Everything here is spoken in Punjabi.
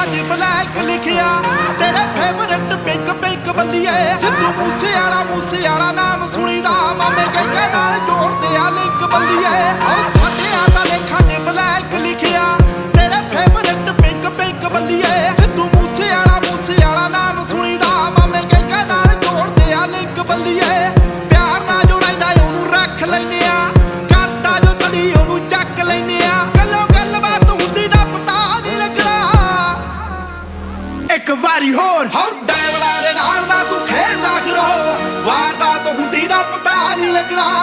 ਲੇਖਾਂ 'ਚ ਬਲੈਕ ਲਿਖਿਆ ਤੇਰੇ ਫੇਵਰਟ ਪਿੰਕ ਪਿੰਕ ਬੱਲੀਏ ਸਿੱਧੂ ਮੂਸੇਵਾਲਾ ਨਾਮ ਸੁਣੀਦਾ ਮਾਮੇ ਕਹਿੰਦੇ ਨਾਲ ਜੋੜਦੇ ਆ ਲਿੰਕ ਬੱਲੀਏ ਸਾਡਿਆਂ ਦਾ ਲੇਖਾਂ 'ਚ ਬਲੈਕ ਲਿਖਿਆ ਤੇਰੇ ਫੇਵਰਟ ਪਿੰਕ ਪਿੰਕ ਬੱਲੀਏ ਸਿੱਧੂ ਮੂਸੇਵਾਲਾ ਨਾਮ ਸੁਣੀਦਾ ਮਾਮੇ ਕਹਿੰਦੇ ਨਾਲ ਜੋੜਦੇ ਆ ਲਿੰਕ ਬੱਲੀਏ ਪਿਆਰ ਨਾਲ ਜੋ ਰਹਿੰਦਾ ਉਹਨੂੰ ਰੱਖ ਲੈਨੇ ਆ ਕਰਦਾ ਜੋ ਤੜੀ ਉਹਨੂੰ ਚੱਕ ਲੈਨੇ ਆ ਗੱਲੋਂ ਗੱਲਬਾਤ ਹੁੰਦੀ ਦਾ ਪਤਾ ਨਹੀਂ ਲੱਗਣਾ ਇੱਕ ਵਾਰੀ ਹੋਰ ਡੈਵਲਾਂ ਦੇ ਨਾਲ ਨਾ ਤੂੰ ਖੇਡਦਾ ਕਰੋ ਵਾਰਦਾਤ ਹੁੰਦੀ ਦਾ ਪਤਾ ਨਹੀਂ ਲੱਗਣਾ